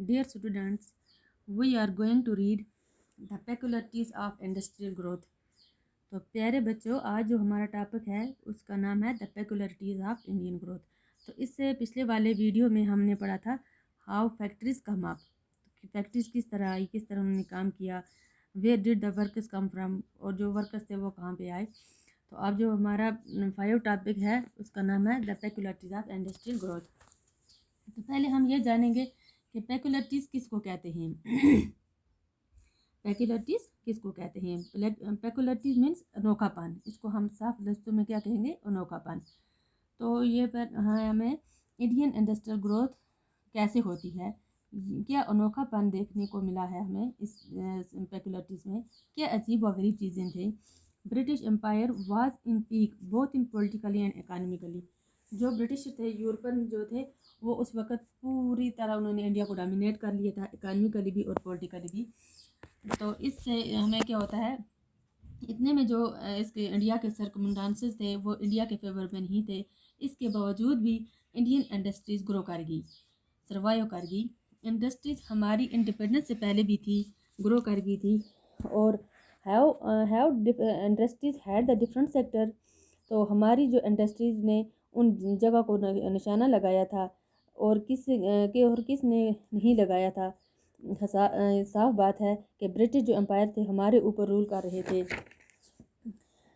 Dear students, we are going to read the peculiarities of industrial growth. तो प्यारे बच्चों, आज जो हमारा टॉपिक है उसका नाम है the peculiarities of Indian growth. तो इससे पिछले वाले वीडियो में हमने पढ़ा था how factories come up, factories किस तरह आई, किस तरह उन्होंने काम किया, where did the workers come from, और जो वर्कर्स थे वो कहाँ पे आए। तो अब जो हमारा 5 टॉपिक है उसका नाम है the peculiarities of industrial growth. तो पहले हम ये जानेंगे कि पेकुलरिटीज़ किसको कहते हैं। पेकुलरिटीज़ किसको कहते हैं? पेकुलरिटीज़ मीन्स अनोखापन। इसको हम साफ लफ्ज़ों में क्या कहेंगे? अनोखापन। तो ये पर हमें इंडियन इंडस्ट्रियल ग्रोथ कैसे होती है, क्या अनोखापन देखने को मिला है हमें इस पेकुलरिटीज़ में, क्या अजीब व गरीब चीज़ें थी। British empire was in peak both in politically and economically. जो ब्रिटिश थे, यूरोपन जो थे, वो उस वक़्त पूरी तरह उन्होंने इंडिया को डोमिनेट कर लिया था, इकोनॉमिकली भी और पॉलिटिकली भी। तो इससे हमें क्या होता है, इतने में जो इसके इंडिया के सर्कमस्टांसेस थे वो इंडिया के फेवर में नहीं थे। इसके बावजूद भी इंडियन इंडस्ट्रीज़ ग्रो कर गई, सर्वाइव कर गई। इंडस्ट्रीज़ हमारी इंडिपेंडेंस से पहले भी थी, ग्रो कर गई थी। और have industries had the different sector. तो हमारी जो इंडस्ट्रीज़ ने उन जगह को निशाना लगाया था, और किस ने नहीं लगाया था। साफ बात है कि ब्रिटिश जो एम्पायर थे हमारे ऊपर रूल कर रहे थे।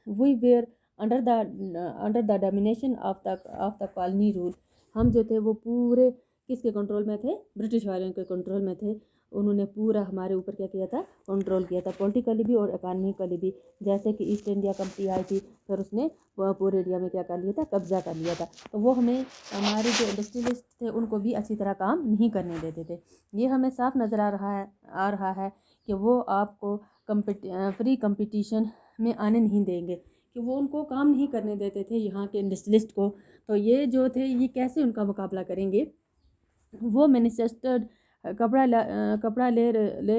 We were under the domination of the colony rule. हम जो थे वो पूरे किसके कंट्रोल में थे? ब्रिटिश वालों के कंट्रोल में थे। उन्होंने पूरा हमारे ऊपर क्या किया था? कंट्रोल किया था, पॉलिटिकली भी और इकोनॉमिकली भी। जैसे कि ईस्ट इंडिया कंपनी आई थी, फिर उसने पूरे इंडिया में क्या कर लिया था? कब्जा कर लिया था। तो वो हमें, हमारे जो इंडस्ट्रियलिस्ट थे उनको भी अच्छी तरह काम नहीं करने देते थे। ये हमें साफ नज़र आ रहा है कि वो आपको फ्री कंपटीशन में आने नहीं देंगे, कि वो उनको काम नहीं करने देते थे यहाँ के इंडस्ट्रियलिस्ट को। तो ये जो थे ये कैसे उनका मुकाबला करेंगे? वो मैन्युफैक्चर्ड कपड़ा ले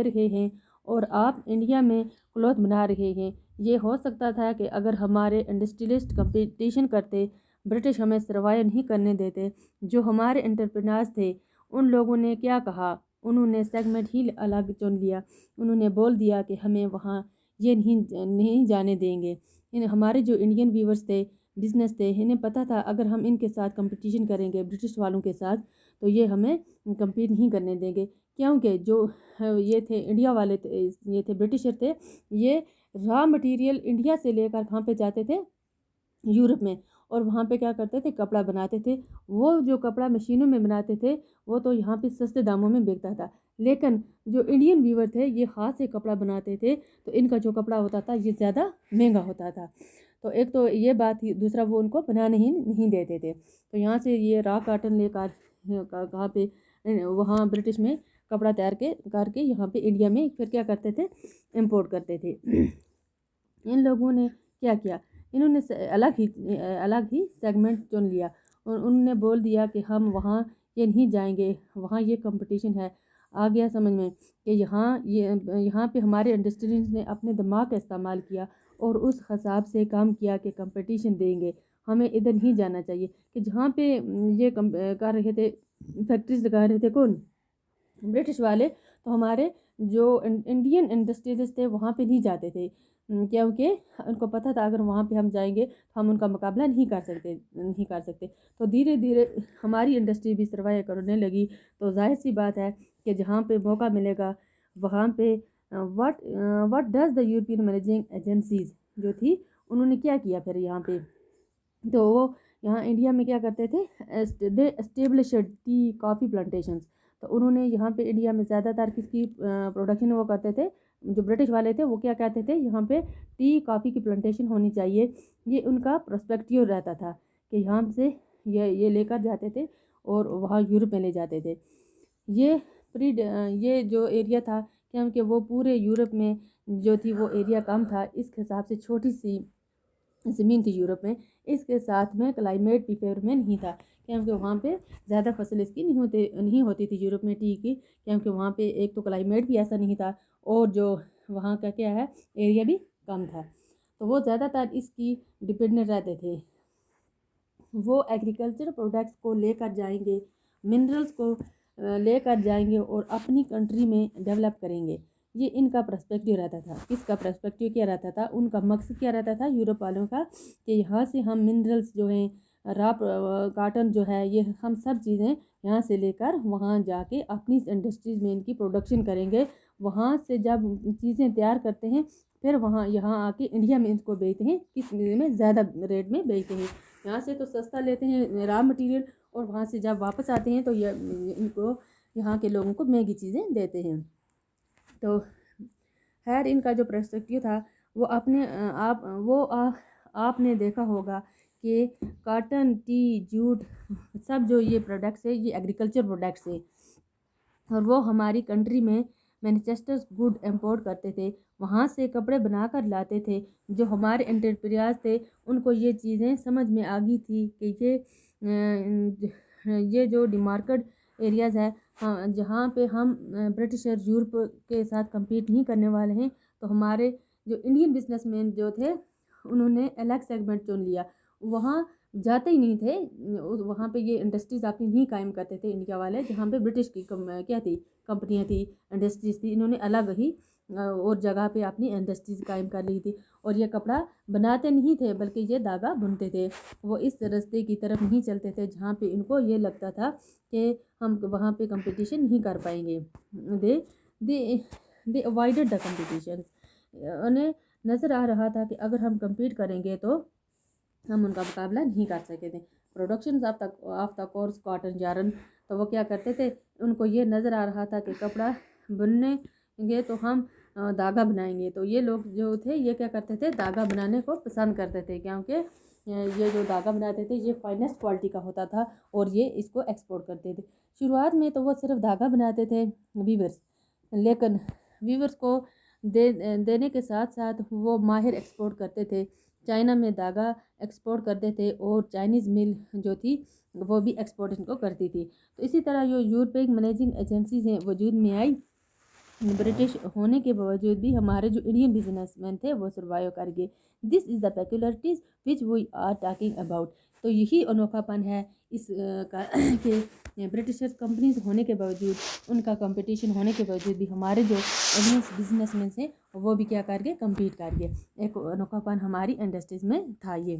रहे हैं और आप इंडिया में क्लॉथ बना रहे हैं। ये हो सकता था कि अगर हमारे इंडस्ट्रियलिस्ट कंपटीशन करते, ब्रिटिश हमें सर्वाइव नहीं करने देते। जो हमारे एंटरप्रेन्योर्स थे उन लोगों ने क्या कहा? उन्होंने सेगमेंट ही अलग चुन लिया। उन्होंने बोल दिया कि हमें वहाँ ये नहीं जाने देंगे। हमारे जो इंडियन व्यूवर्स थे, बिजनेस थे, इन्हें पता था अगर हम इनके साथ कंपटीशन करेंगे ब्रिटिश वालों के साथ तो ये हमें कम्पीट नहीं करने देंगे। क्योंकि जो ये थे इंडिया वाले थे, ये थे ब्रिटिशर थे, ये रॉ मटेरियल इंडिया से लेकर कहाँ पे जाते थे? यूरोप में। और वहाँ पे क्या करते थे? कपड़ा बनाते थे। वो जो कपड़ा मशीनों में बनाते थे वो तो यहाँ पे सस्ते दामों में बिकता था, लेकिन जो इंडियन वीवर थे ये हाथ से कपड़ा बनाते थे, तो इनका जो कपड़ा होता था ये ज़्यादा महंगा होता था। तो एक तो ये बात ही, दूसरा वो उनको बनाने ही नहीं देते थे। तो यहाँ से ये रॉ कॉटन लेकर कहाँ पे, वहाँ ब्रिटिश में कपड़ा तैयार करके यहाँ पे इंडिया में फिर क्या करते थे? इम्पोर्ट करते थे। इन लोगों ने क्या किया? इन्होंने अलग ही सेगमेंट चुन लिया और उन्होंने बोल दिया कि हम वहाँ ये नहीं जाएंगे, वहाँ ये कंपटीशन है। आ गया समझ में कि यहाँ पे हमारे इंडस्ट्रीज ने अपने दिमाग का इस्तेमाल किया और उस हिसाब से काम किया कि कंपटीशन देंगे, हमें इधर नहीं जाना चाहिए। कि जहाँ पे ये कर रहे थे, फैक्ट्रीज लगा रहे थे कौन? ब्रिटिश वाले। तो हमारे जो इंडियन इंडस्ट्रीज थे वहाँ पे नहीं जाते थे, क्योंकि उनको पता था अगर वहाँ पे हम जाएंगे तो हम उनका मुकाबला नहीं कर सकते। तो धीरे धीरे हमारी इंडस्ट्री भी सर्वाइव करने लगी। तो जाहिर सी बात है कि जहाँ पे मौका मिलेगा वहाँ पे what does the European managing agencies जो थी उन्होंने क्या किया फिर यहाँ पे? तो वो यहाँ इंडिया में क्या करते थे? दे एस्टेब्लिश्ड टी कॉफ़ी प्लांटेशंस। तो उन्होंने यहाँ पे इंडिया में ज़्यादातर किसकी प्रोडक्शन वो करते थे? जो ब्रिटिश वाले थे वो क्या कहते थे? यहाँ पे टी कॉफ़ी की प्लांटेशन होनी चाहिए। ये उनका प्रोस्पेक्टिव रहता था कि यहाँ से ये लेकर जाते थे और वहाँ यूरोप में ले जाते थे। ये जो एरिया था, क्योंकि वो पूरे यूरोप में जो थी वो एरिया कम था, इस हिसाब से छोटी सी ज़मीन थी यूरोप में। इसके साथ में क्लाइमेट भी फेवर में नहीं था, क्योंकि वहाँ पे ज़्यादा फसल इसकी नहीं होती थी यूरोप में टी की, क्योंकि वहाँ पे एक तो क्लाइमेट भी ऐसा नहीं था और जो वहाँ का क्या है एरिया भी कम था। तो वो ज़्यादातर इसकी डिपेंडेंट रहते थे। वो एग्रीकल्चर प्रोडक्ट्स को लेकर जाएंगे, मिनरल्स को لے کر جائیں گے اور اپنی کنٹری میں ڈیولپ کریں گے. یہ ان کا پرسپیکٹیو رہتا تھا. کس کا پرسپیکٹیو کیا رہتا تھا؟ ان کا مقصد کیا رہتا تھا یورپ والوں کا کہ یہاں سے ہم منرلس جو ہیں، کاٹن جو ہے، یہ ہم سب چیزیں یہاں سے لے کر وہاں جا کے اپنی انڈسٹریز میں ان کی پروڈکشن کریں گے. وہاں سے جب چیزیں تیار کرتے ہیں پھر یہاں آ کے انڈیا میں ان کو بیچتے ہیں. کس میں؟ زیادہ ریٹ میں بیچتے ہیں. یہاں سے تو سستا لیتے ہیں را مٹیریل، اور وہاں سے جب واپس آتے ہیں تو ان کو یہاں کے لوگوں کو مہنگی چیزیں دیتے ہیں. تو خیر ان کا جو پرسپیکٹیو تھا وہ آپ نے دیکھا ہوگا کہ کاٹن، ٹی، جوٹ، سب جو یہ پروڈکٹس ہیں یہ ایگریکلچر پروڈکٹس ہیں، اور وہ ہماری کنٹری میں مینوفیکچرڈ گڈ امپورٹ کرتے تھے. وہاں سے کپڑے بنا کر لاتے تھے. جو ہمارے انٹرپریاز تھے ان کو یہ چیزیں سمجھ میں آ گئی تھی کہ یہ جو ڈیمارکیٹ ایریاز ہے جہاں پہ ہم برٹش اور یورپ کے ساتھ کمپیٹ نہیں کرنے والے ہیں، تو ہمارے جو انڈین بزنس مین جو تھے انہوں نے الگ سیگمنٹ چن لیا. وہاں جاتے ہی نہیں تھے. وہاں پہ یہ انڈسٹریز اپنی نہیں قائم کرتے تھے انڈیا والے، جہاں پہ برٹش کی کیا تھی کمپنیاں تھی، انڈسٹریز تھی. انہوں نے الگ ہی اور جگہ پہ اپنی انڈسٹریز قائم کر لی تھی. اور یہ کپڑا بناتے نہیں تھے بلکہ یہ دھاگا بنتے تھے. وہ اس راستے کی طرف نہیں چلتے تھے جہاں پہ ان کو یہ لگتا تھا کہ ہم وہاں پہ کمپٹیشن نہیں کر پائیں گے. دے اوائڈڈ دا کمپٹیشن. انہیں نظر آ رہا تھا کہ اگر ہم کمپیٹ کریں گے تو ہم ان کا مقابلہ نہیں کر سکتے تھے. Productions of the course cotton yarn, تو وہ کیا کرتے تھے، ان کو یہ نظر آ رہا تھا کہ کپڑا بننے گے تو ہم دھاگا بنائیں گے. تو یہ لوگ جو تھے یہ کیا کرتے تھے، دھاگا بنانے کو پسند کرتے تھے، کیونکہ یہ جو دھاگا بناتے تھے یہ فائنسٹ کوالٹی کا ہوتا تھا اور یہ اس کو ایکسپورٹ کرتے تھے. شروعات میں تو وہ صرف دھاگا بناتے تھے ویورز، لیکن ویورز کو دینے کے ساتھ ساتھ وہ ماہر ایکسپورٹ کرتے تھے. چائنا میں دھاگا ایکسپورٹ کرتے تھے اور چائنیز مل جو تھی وہ بھی ایکسپورٹ ان کو کرتی تھی. تو اسی طرح جو یورپین مینیجنگ ایجنسیز ہیں وجود میں آئی. برٹش ہونے کے باوجود بھی ہمارے جو انڈین بزنس مین تھے وہ سروائیو کر گئے. This is the peculiarities which we are talking about. تو یہی انوکھا پن ہے اس کا کہ برٹشر کمپنیز ہونے کے باوجود، ان کا کمپٹیشن ہونے کے باوجود بھی ہمارے جو انڈین بزنس مین ہیں وہ بھی کیا کر گئے، کمپیٹ کر گئے. ایک انوکھا پن ہماری انڈسٹریز میں تھا یہ.